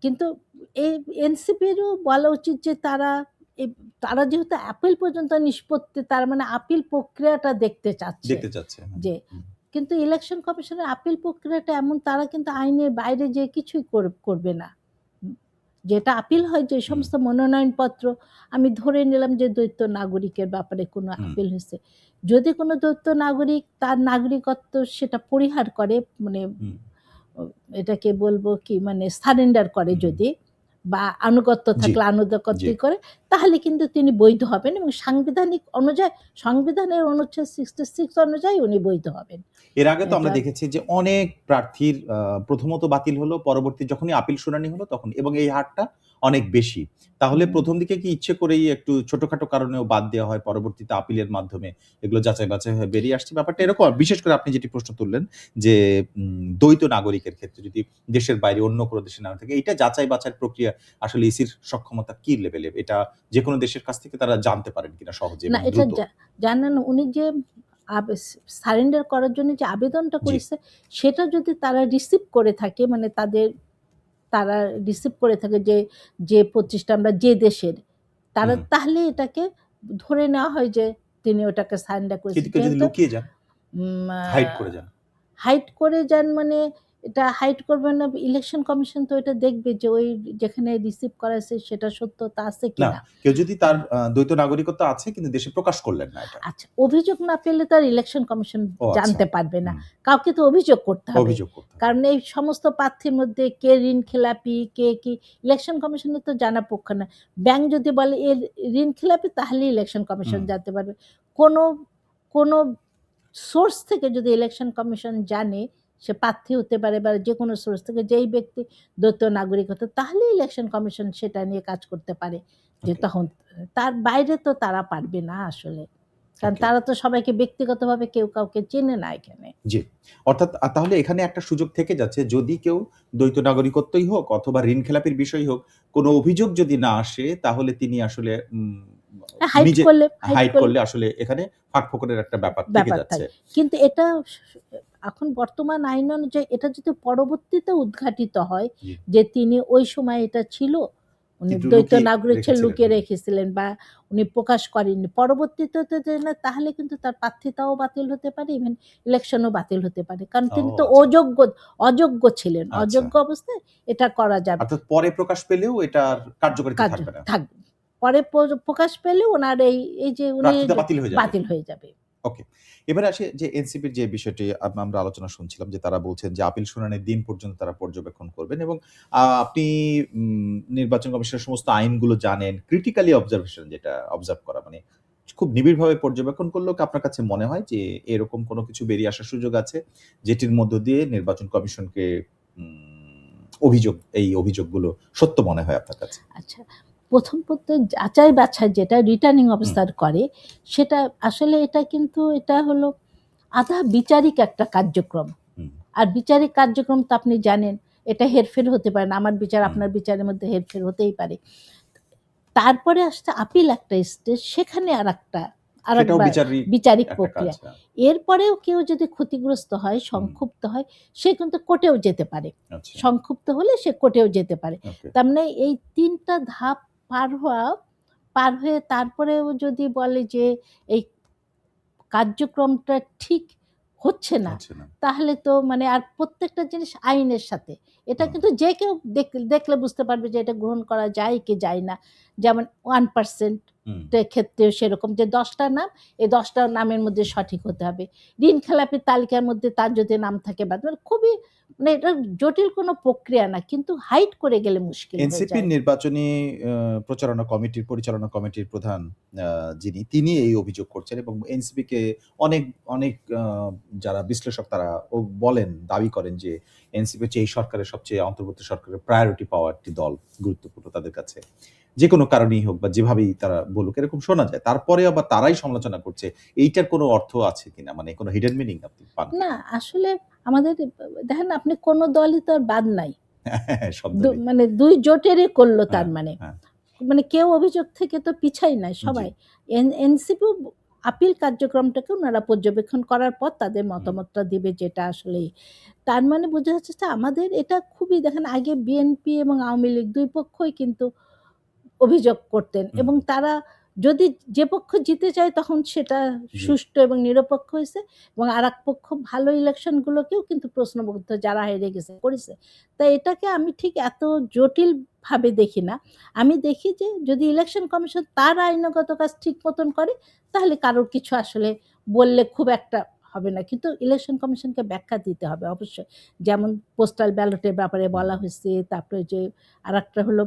কিন্তু এই এনসিপিরও বলা উচিত যে এ তারা যেহেতু আপিল পর্যন্ত নিষ্পত্তি, তার মানে আপিল প্রক্রিয়াটা দেখতে চাচ্ছে। দেখতে চাচ্ছে। হুম, যে হুম, কিন্তু ইলেকশন কমিশনের আপিল প্রক্রিয়াটা এমন, তারা কিন্তু আইনের বাইরে যেয়ে কিছুই করবে না। উম যেটা আপিল হয়, যে হুম, সমস্ত মনোনয়নপত্র, আমি ধরে নিলাম যে দ্বৈত নাগরিকের ব্যাপারে কোনো হুম, আপিল হইছে। যদি কোনো দ্বৈত নাগরিক তার নাগরিকত্ব সেটা পরিহার করে, মানে হুম, ও এটাকে বলব কি, সারেন্ডার করে হুম, হুম। যদি, বা আনুগত্য জি, থাকলে জি। আনুগত্যই করে, তাহলে কিন্তু তিনি বৈধ হবেন এবং সাংবিধানিক অনুযায়ী, সংবিধানের অনুচ্ছেদ 66 অনুযায়ী উনি বৈধ হবেন। এর আগে তো আমরা এটা দেখেছি যে অনেক প্রার্থীর প্রথমত বাতিল হলো, পরবর্তী যখনই আপিল শুনানি হলো তখন এবং এই হারটা অনেক বেশি। তাহলে হুম। প্রথম দিকে কি ইচ্ছে করেই একটু ছোটখাটো কারণেও বাদ দেওয়া হয়, পরবর্তীতে আপিলের মাধ্যমে এগুলো যাচাই-বাছাই হয়ে বেরিয়ে আসছে? ব্যাপারটা এরকম? বিশেষ করে আপনি যেটি প্রশ্ন তুললেন যে দ্বৈত নাগরিকের ক্ষেত্রে যদি দেশের বাইরে অন্য কোনো দেশের নাগরিক থাকে, এইটা যাচাই-বাছাইয়ের প্রক্রিয়া আসলে ইসির সক্ষমতা কি লেভেলের? এটা যেকোনো দেশের কাছ থেকে তারা জানতে পারেন কিনা সহজে না, এবং এটা দ্রুত? জানেন উনি যে সারেন্ডার করার জন্য যে আবেদনটা জি। করেছে, সেটা যদি তারা রিসিভ করে থাকে, মানে তারা রিসিভ করে থাকে যে প্রতিষ্ঠান বা যে দেশের, হুম। তাহলে এটাকে ধরে নেওয়া হয় যে তিনি ওটাকে সারেন্ডার করেছেন। কিন্তু কেউ যদি যেহেতু লুকিয়ে যান, উম আ হাইড করে যান? হাইড করে যান, মানে এটা হাইড করবে না, ইলেকশন কমিশন তো এটা দেখবে যে ওই যেখানে রিসিভ করাইছে সেটা সত্যতা আছে না, কিনা। কেউ যদি তার হ্যাঁ। দ্বৈত নাগরিকত্ব আছে কিন্তু দেশে প্রকাশ করলেন না এটা। আচ্ছা, অভিযোগ না পেলে তো আর ইলেকশন কমিশন ও আচ্ছা। জানতে পারবে না। হুম, কাউকে তো অভিযোগ করতে হবে। অভিযোগ করতে হবে। কারণ এই সমস্ত প্রার্থীর মধ্যে কে ঋণ খেলাপি, কে কি, ইলেকশন কমিশনের তো জানা পক্ষ না। ব্যাংক যদি বলে এর ঋণ খেলাপি, তাহলেই ইলেকশন কমিশন হুম, জানতে পারবে। কোনো কোনো সোর্স থেকে যদি ইলেকশন কমিশন জানে, সে প্রার্থী হতে পারে বা যেকোনো সোর্স থেকে, যেই ব্যক্তি দ্বৈত নাগরিকত্ব, তাহলেই ইলেকশন কমিশন সেটা নিয়ে কাজ করতে পারে। যে ওকে, তখন তার বাইরে তো তারা পারবে না আসলে। কারণ ওকে। তারা তো সবাইকে ব্যক্তিগতভাবে কেউ কাউকে চেনে না এখানে। জি। অর্থাৎ তাহলে এখানে একটা সুযোগ থেকে যাচ্ছে যদি কেউ দ্বৈত নাগরিকত্বই হোক অথবা ঋণখেলাপির বিষয়ই হোক, কোনো অভিযোগ যদি না আসে তাহলে তিনি আসলে হাইড নিজে করলে হাইড করলে আসলে এখানে ফাঁকফোকরের একটা ব্যাপার থেকে ব্যাপার যাচ্ছে। থাকে। কিন্তু এটা এখন বর্তমান আইন অনুযায়ী এটা যদি পরবর্তীতে উদ্ঘাটিত হয় জি। যে তিনি ওই সময় এটা ছিল, উনি কিন্তু দ্বৈত লুকিয়ে নাগরিক ছিল, রেখেছিলেন। লুকিয়ে হুম। রেখেছিলেন বা উনি প্রকাশ করেননি। পরবর্তীতে তাহলে কিন্তু তার প্রার্থিতাও বাতিল হতে পারে, ইভেন ইলেকশনও বাতিল হতে পারে। কারণ ও তিনি তো আচ্ছা, অযোগ্য ছিলেন। আচ্ছা। অযোগ্য অবস্থায় এটা করা যাবে। অর্থাৎ পরে প্রকাশ পেলেও এটার কার্যকারিতা কার্য থাকবে না। থাকবে। পরে প্রকাশ পেলে উনার এই যে উনি প্রার্থিতা বাতিল হয়ে যাবে। বাতিল হয়ে যাবে। ওকে। এবারে আসি যে এনসিপির যে বিষয়টি আমরা আলোচনা শুনছিলাম যে তারা বলছেন যে আপিল শুনানির দিন পর্যন্ত তারা পর্যবেক্ষণ করবেন এবং আপনি নির্বাচন কমিশনের সমস্ত আইনগুলো জানেন। ক্রিটিক্যালি অবজারভেশন যেটা অবজার্ভ করা মানে খুব নিবিড়ভাবে পর্যবেক্ষণ করলেও কি আপনার কাছে মনে হয় যে এরকম কোনো কিছু বেরিয়ে আসার সুযোগ আছে? যেটির মধ্য দিয়ে নির্বাচন কমিশনকে এই অভিযোগগুলো সত্য মনে হয় আপনার কাছে? আচ্ছা, প্রথমত যাচাই-বাছাই যেটা রিটার্নিং হুম, অফিসার করে, সেটা আসলে এটা হলো আধা বিচারিক একটা কার্যক্রম। হুম, আর বিচারিক কার্যক্রম তো আপনি জানেন, এটা হেরফের হতে পারে না। আমার বিচার হুম। আপনার বিচারের মধ্যে হেরফের হতেই পারে। তারপরে আসছে আপিল একটা স্টেজ, সেখানে সেটাও আরেকবার বিচারিক একটা কাজ। প্রক্রিয়া। হ্যাঁ। এরপরেও কেউ যদি ক্ষতিগ্রস্ত হয়, হুম, সংক্ষুব্ধ হয়, সে কিন্তু কোর্টেও যেতে পারে। আচ্ছা। সংক্ষুব্ধ হলে সে কোর্টেও যেতে পারে। ওকে। তার মানে এই ৩ টা ধাপ পার হয়ে তারপরেও যদি বলে যে এই কার্যক্রমটা ঠিক হচ্ছে না, হচ্ছে না। তাহলে তো মানে আর প্রত্যেকটা জিনিস আইনের সাথে। এটা হুম, কিন্তু যে কেউ দেখলে বুঝতে পারবে যে এটা গ্রহণ করা যায় কি যায় না। যেমন 1% হুম। এর ক্ষেত্রেও সেরকম যে ১০ টা নাম, এই ১০ টা নামের মধ্যে সঠিক হতে হবে। ঋণ খেলাপির তালিকার মধ্যে তার যদি নাম থাকে বাদ, মানে খুবই, মানে এটা জটিল কোনো প্রক্রিয়া না। কিন্তু হাইড করে গেলে মুশকিল হয়ে এনসিপির যায়। নির্বাচনী পরিচালনা কমিটির প্রধান আ তিনি এই অভিযোগ করছেন এবং এনসিপিকে অনেক, অনেক যারা বিশ্লেষক তারা বলেন, দাবি করেন যে এনসিপি হচ্ছে এই সরকারের সবচেয়ে অন্তর্বর্তী সরকারের প্রায়োরিটি পাওয়া একটি দল, গুরুত্বপূর্ণ তাদের কাছে। যেকোনো কারণেই হোক বা যেভাবেই তারা বলুক এরকম শোনা যায়। তারপরে আবার তারাই সমালোচনা করছে। এইটার কোনো অর্থ আছে কিনা? মানে কোনো হিডেন মিনিং আপনি পান না, কিনা? আসলে আমাদের দেখেন, আপনি কোন দলই তো আর বাদ নাই। হ্যাঁ, সব দলই। মানে ২ জোটেরই করল তার হ্যাঁ, মানে। হ্যাঁ। মানে কেউ অভিযোগ থেকে তো পিছাই নাই জি। সবাই। এনসিপিও আপিল কার্যক্রমটাকে উনারা পর্যবেক্ষণ করার পর তাদের হুম, মতামতটা দিবে, যেটা আসলেই। তার মানে বোঝা যাচ্ছে যে আমাদের এটা খুবই, দেখেন আগে বিএনপি এবং আওয়ামী লীগ ২ পক্ষই কিন্তু অভিযোগ করতেন হুম। এবং তারা যদি যে পক্ষ জিতে যায় তখন সেটা জি। সুষ্ঠু এবং নিরপেক্ষ হইছে, এবং আরেক পক্ষ ভালো ইলেকশনগুলোকেও কিন্তু প্রশ্নবিদ্ধ, যারা হেরে গেছে করেছে। তাই এটাকে আমি ঠিক এত জটিলভাবে দেখি না। আমি দেখি যে যদি ইলেকশন কমিশন তার আইনগত কাজ ঠিক মতন করে, তাহলে কারোর কিছু আসলে বললে খুব একটা হবে না। কিন্তু ইলেকশন কমিশনকে ব্যাখ্যা দিতে হবে অবশ্যই। যেমন পোস্টাল ব্যালটের ব্যাপারে হুম, বলা হইছে, তারপরে যে আরেকটা হলো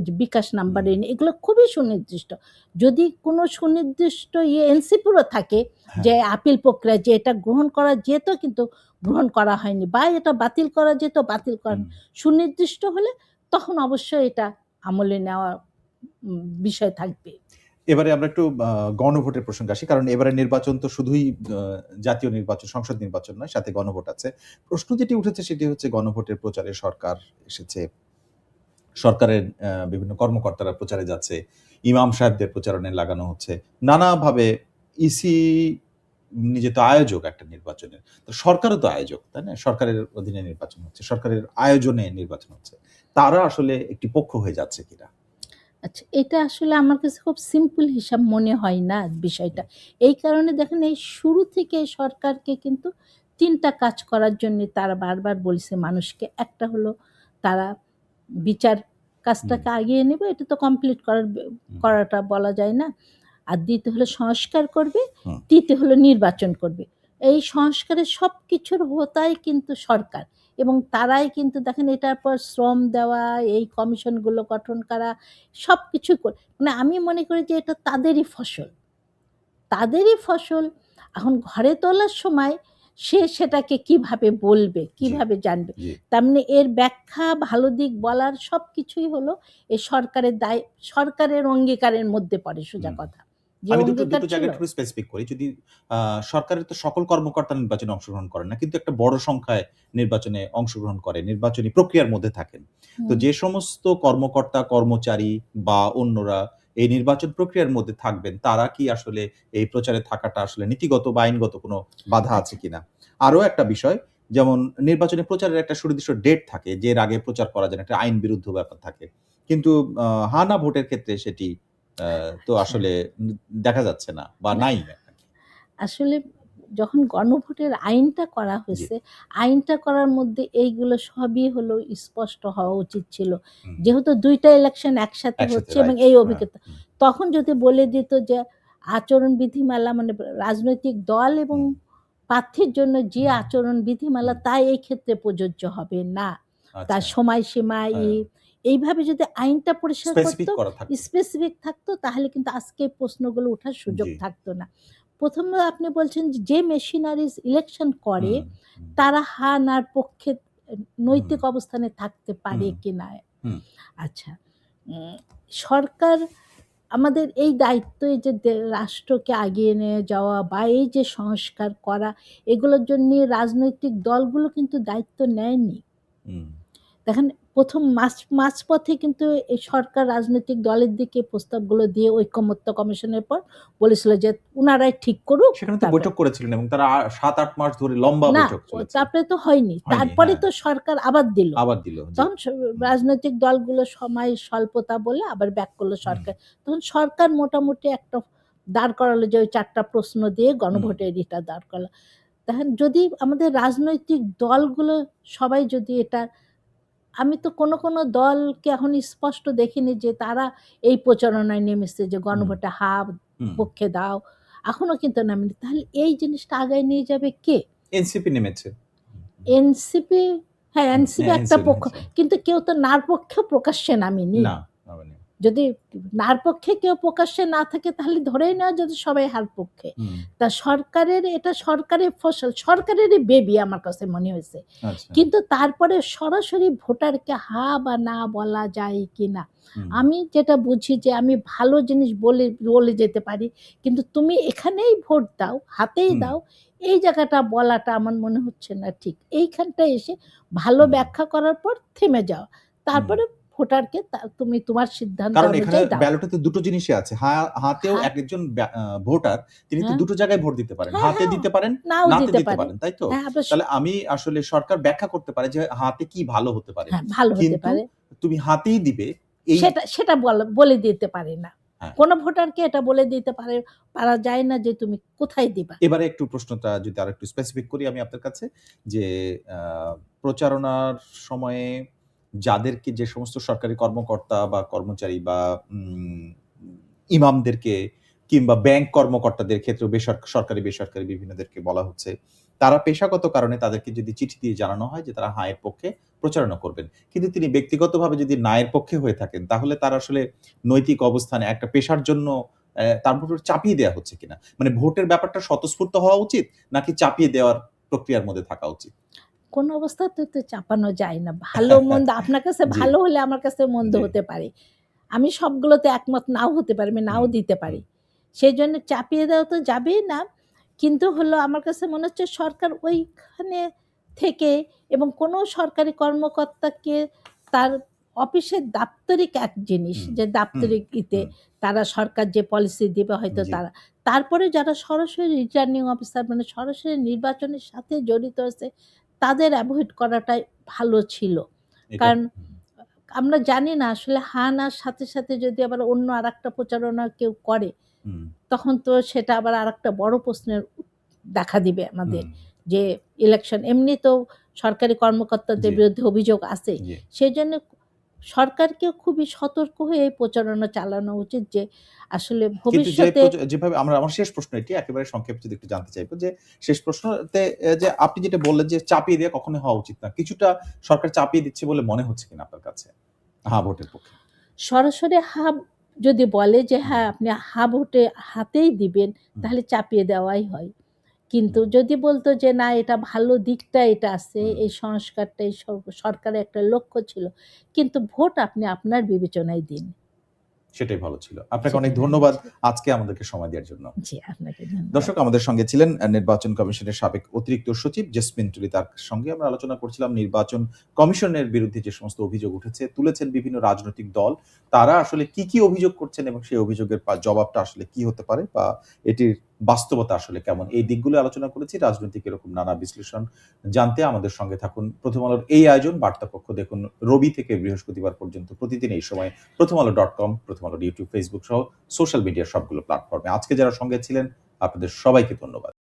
যে বিকাশ হুম। নাম্বারিং, এগুলো খুবই সুনির্দিষ্ট। যদি কোনো সুনির্দিষ্ট এনসিপিরও থাকে হ্যাঁ। যে আপিল প্রক্রিয়া, যে এটা গ্রহণ করা যেত কিন্তু গ্রহণ করা হয়নি, বা এটা বাতিল করা যেত, বাতিল করা হুম। সুনির্দিষ্ট হলে তখন অবশ্যই এটা আমলে নেওয়া বিষয় থাকবে। এবারে আমরা একটু গণভোটের প্রসঙ্গে আসি। কারণ এবারে নির্বাচন তো শুধুই জাতীয় নির্বাচন, সংসদ নির্বাচন নয়, সাথে গণভোট আছে। প্রশ্ন যেটি উঠেছে সেটি হচ্ছে গণভোটের প্রচারে সরকার এসেছে। সরকারের বিভিন্ন কর্মকর্তারা প্রচারে যাচ্ছে। ইমাম সাহেবদের প্রচারণায় লাগানো হচ্ছে। নানাভাবে ইসি নিজে তো আয়োজক একটা নির্বাচনের। তো সরকারও তো আয়োজক, তাই না? সরকারের অধীনে নির্বাচন হচ্ছে। সরকারের আয়োজনে নির্বাচন হচ্ছে। তারা আসলে একটি পক্ষ হয়ে যাচ্ছে কিনা? আচ্ছা, এটা আসলে আমার কাছে খুব সিম্পল হিসাব মনে হয় না বিষয়টা। এই কারণে দেখেন এই শুরু থেকে সরকারকে কিন্তু ৩ টা কাজ করার জন্যে তারা বারবার বলছে মানুষকে। একটা হলো তারা বিচার কাজটাকে আগিয়ে নেবে, এটা তো কমপ্লিট করাটা বলা যায় না। আর দ্বিতীয় হলো সংস্কার করবে, হুম। তৃতীয় হলো নির্বাচন করবে। এই সংস্কারের সবকিছুর হোতাই কিন্তু সরকার, এবং তারাই কিন্তু দেখেন এটার পর শ্রম দেওয়া, এই কমিশনগুলো গঠন করা, সবকিছু মানে আমি মনে করি যে এটা তাদেরই ফসল। তাদেরই ফসল। এখন ঘরে তোলার সময় সে সেটাকে কিভাবে বলবে, কিভাবে জানবে? জি। তার মানে এর ব্যাখ্যা, ভালো দিক বলার সবকিছুই হলো এই সরকারের সরকারের অঙ্গীকারের মধ্যে পড়ে, সোজা হুম। কথা। যে আমি অঙ্গীকার দুটো ছিল। জায়গায় একটু স্পেসিফিক করি। যদি সরকারের তো সকল কর্মকর্তা নির্বাচনে অংশগ্রহণ করেন না। কিন্তু একটা বড় সংখ্যায় নির্বাচনে অংশগ্রহণ করে, নির্বাচনী প্রক্রিয়ার মধ্যে থাকেন। তো হুম। যে সমস্ত কর্মকর্তা, কর্মচারী বা অন্যরা এই নির্বাচন প্রক্রিয়ার মধ্যে থাকবেন, তারা কি আসলে এই প্রচারে থাকাটা আসলে নীতিগত বা আইনগত কোনো বাধা আছে আচ্ছা। কিনা? আরো একটা বিষয়, যেমন নির্বাচনী প্রচারের একটা সুনির্দিষ্ট ডেট থাকে, যে এর আগে প্রচার করা যায় না। একটা আইন বিরুদ্ধ ব্যাপার থাকে। কিন্তু হা না ভোটের ক্ষেত্রে সেটি তো আচ্ছা। আসলে দেখা যাচ্ছে না বা না, নাই। আসলে যখন গণভোটের আইনটা করা জি। হয়েছে, আইনটা করার মধ্যে এইগুলো সবই হলো স্পষ্ট হওয়া উচিত ছিল। হুম। যেহেতু ২ টা ইলেকশন একসাথে একসাথে হচ্ছে এবং রাইট। এই হ্যাঁ। অভিজ্ঞতা, হুম, তখন যদি বলে দিত যে আচরণ বিধিমালা মানে রাজনৈতিক দল এবং হুম, প্রার্থীর জন্য যে আচরণ বিধিমালা হুম। তা এই ক্ষেত্রে প্রযোজ্য হবে না। তার আচ্ছা। সময়সীমা হ্যাঁ। এইভাবে যদি আইনটা পরিষ্কার করত, স্পেসিফিক করা থাকতো। স্পেসিফিক থাকতো, তাহলে কিন্তু আজকে এই প্রশ্নগুলো ওঠার সুযোগ জি। থাকতো না। প্রথমে আপনি বলছেন যে মেশিনারিজ ইলেকশন করে হুম, হুম, তারা হা নার পক্ষে হুম, নৈতিক অবস্থানে থাকতে পারে হুম, কিনা। হুম, আচ্ছা, উম, সরকার আমাদের এই দায়িত্ব, এই যে রাষ্ট্রকে আগিয়ে নিয়ে যাওয়া বা এই যে সংস্কার করা, এগুলোর জন্য রাজনৈতিক দলগুলো কিন্তু দায়িত্ব নেয়নি। হুম। দেখেন, প্রথম মাঝপথে কিন্তু এই সরকার রাজনৈতিক দলের দিকে প্রস্তাবগুলো দিয়ে ঐকমত্য কমিশনের পর বলেছিল যে উনারাই ঠিক করুক। সেখানে তো তারপর বৈঠক করেছিলেন এবং তারা ৭-৮ মাস ধরে লম্বা না, বৈঠক চলেছে। তারপরে তো হয়নি। হয়নি, তারপরে হ্যাঁ। তো সরকার আবার দিল। আবার দিল। জি। তখন হুম, রাজনৈতিক দলগুলো সময় স্বল্পতা বলে আবার ব্যাক করলো হুম, সরকার। তখন সরকার মোটামুটি একটা দাঁড় করালো যে ওই ৪ টা প্রশ্ন দিয়ে হুম, গণভোটের এটা দাঁড় করালো। দেখেন, যদি আমাদের রাজনৈতিক দলগুলো সবাই যদি এটা, আমি তো কোনো দলকে এখন স্পষ্ট দেখিনি যে তারা এই প্রচারণায় নেমেছে যে হুম, গণভোটে হা হুম। পক্ষে দাও। এখনো কিন্তু নামেনি। তাহলে এই জিনিসটা আগায় নিয়ে যাবে কে? এনসিপি নেমেছে। এনসিপি, হ্যাঁ, হুম, এনসিপি হ্যাঁ, একটা এনসিপি পক্ষ। নেমেছে। কিন্তু কেউ তো নার পক্ষে প্রকাশ্যে নামেনি। না, নামেনি। যদি নার পক্ষে কেউ প্রকাশ্যে না থাকে তাহলে ধরেই নেওয়া যদি সবাই হার পক্ষে। হুম, তা সরকারের এটা সরকারের ফসল, সরকারেরই বেবি আমার কাছে মনে হয়েছে। আচ্ছা। কিন্তু তারপরে সরাসরি ভোটারকে হা বা না বলা যায় কিনা? হুম, আমি যেটা বুঝি যে আমি ভালো জিনিস বলে বলে যেতে পারি। কিন্তু তুমি এখানেই ভোট দাও, হাতেই হুম, দাও। এই জায়গাটা বলাটা আমার মনে হচ্ছে না ঠিক। এইখানটায় এসে ভালো হুম, ব্যাখ্যা করার পর থেমে যাওয়া। হুম। তারপরে ভোটারকে তুমি তোমার সিদ্ধান্ত কারণ এখানে অনুযায়ী দাও। ব্যালটে তো দুটো জিনিসই আছে। হাতেও হাত, একেকজন ভোটার তিনি তো হ্যাঁ, দুটো জায়গায় ভোট দিতে পারেন। হ্যাঁ, হাতে হ্যাঁ, দিতে পারেন, নাও নাতে দিতে দিতে পারে। পারেন, তাই তো? হ্যাঁ, আবার তাহলে আমি আসলে সরকার ব্যাখ্যা করতে পারে যে হাতে কি ভালো হতে পারে। হ্যাঁ, ভালো হতে কিন্তু পারে। তুমি হাতেই দিবে এই সেটা সেটা বলে দিতে পারে না। হ্যাঁ। কোন ভোটারকে এটা বলে দিতে পারা যায় না যে তুমি কোথায় দিবা। এবারে একটু প্রশ্নটা যদি আরেকটু স্পেসিফিক করি আমি আপনার কাছে যে আ প্রচারণার সময়ে যাদেরকে, যে সমস্ত সরকারি কর্মকর্তা বা কর্মচারী বা উম ইমামদেরকে কিংবা ব্যাংক কর্মকর্তাদের ক্ষেত্রেও সরকারি বেসরকারি বিভিন্নদেরকে বলা হচ্ছে। তারা পেশাগত কারণে তাদেরকে যদি চিঠি দিয়ে জানানো হয় যে তারা হায়ের পক্ষে প্রচারণা করবেন। কিন্তু তিনি ব্যক্তিগতভাবে যদি নায়ের পক্ষে হয়ে থাকেন তাহলে তার আসলে নৈতিক অবস্থানে একটা পেশার জন্য তার উপর চাপিয়ে দেয়া হচ্ছে কিনা? মানে ভোটের ব্যাপারটা স্বতঃস্ফূর্ত হওয়া উচিত নাকি চাপিয়ে দেওয়ার প্রক্রিয়ার মধ্যে থাকা উচিত? কোন অবস্থাতে তো চাপানো যায় না। ভালো মন্দ আপনার কাছে জি, ভালো হলে আমার কাছে মন্দ জি। হতে পারে। আমি সবগুলোতে একমত নাও হতে পারি, আমি নাও হুম, দিতে হুম, পারি। সেজন্য চাপিয়ে দেওয়া তো যাবেই না। কিন্তু হলো আমার কাছে মনে হচ্ছে সরকার ওইখানে থেকে এবং কোনো সরকারি কর্মকর্তাকে তার অফিসের দাপ্তরিক এক জিনিস হুম, যে হুম, দাপ্তরিক হুম, তারা সরকার যে পলিসি দিবে হয়তো জি। তারা। তারপরে যারা সরাসরি রিটার্নিং অফিসার মানে সরাসরি নির্বাচনের সাথে জড়িত আছে তাদের এভয়েড করাটাই ভালো ছিল। এটা কারণ আমরা জানি না আসলে হা না সাথে, সাথে যদি আবার অন্য আরেকটা প্রচারণা কেউ করে, হুম, তখন তো সেটা আবার আরেকটা বড় প্রশ্নের দেখা দিবে আমাদের। হুম, যে ইলেকশন এমনি তো সরকারি কর্মকর্তাদের জি, বিরুদ্ধে অভিযোগ আছে। জি। সেজন্য সরকারকেও খুবই সতর্ক হয়ে এই প্রচারণা চালানো উচিত যে আসলে কিন্তু যে ভবিষ্যতে যেভাবে আমার শেষ প্রশ্ন এটি একেবারে সংক্ষেপে যদি একটু জানতে চাইবো যে শেষ প্রশ্নতে যে আপনি যেটা বললেন যে চাপিয়ে দেওয়া কখনোই হওয়া উচিত না। কিছুটা সরকার চাপিয়ে দিচ্ছে বলে মনে হচ্ছে কিনা আপনার কাছে? হ্যাঁ, ভোটের পক্ষে। সরাসরি যদি বলে যে হুম, হ্যাঁ, আপনি ভোটে হাতেই দিবেন, হুম, তাহলে চাপিয়ে দেওয়াই হয়। কিন্তু হুম, যদি বলতো যে না এটা ভালো দিকটা এটা আছে, হুম। এই সংস্কারটা এই সরকারের একটা লক্ষ্য ছিল। কিন্তু ভোট আপনি আপনার বিবেচনায় দিন। সেটাই ভালো ছিল। আপনাকে অনেক সেটাই ভালো ধন্যবাদ ছিল। আজকে আমাদেরকে সময় দেওয়ার জন্য। জি, আপনাকে ধন্যবাদ। দর্শক আমাদের সঙ্গে ছিলেন নির্বাচন কমিশনের সাবেক অতিরিক্ত সচিব জেসমিন টুলি। তার সঙ্গে আমরা আলোচনা করছিলাম নির্বাচন কমিশনের বিরুদ্ধে যে সমস্ত অভিযোগ উঠেছে, তুলেছেন বিভিন্ন রাজনৈতিক দল। তারা আসলে কি অভিযোগ করছেন এবং সেই অভিযোগের জবাবটা আসলে কি হতে পারে বা এটির বাস্তবতা আসলে কেমন? এই দিকগুলো আলোচনা করেছি। রাজনৈতিক এরকম নানা বিশ্লেষণ জানতে আমাদের সঙ্গে থাকুন। প্রথম আলোর এই আয়োজন বার্তাকক্ষ দেখুন রবি থেকে বৃহস্পতিবার পর্যন্ত প্রতিদিন এই সময়ে প্রথমআলো.com, প্রথম আলোর ইউটিউব, ফেসবুক সহ সোশ্যাল মিডিয়ার সবগুলো প্ল্যাটফর্মে। আজকে যারা সঙ্গে ছিলেন আপনাদের সবাইকে ধন্যবাদ।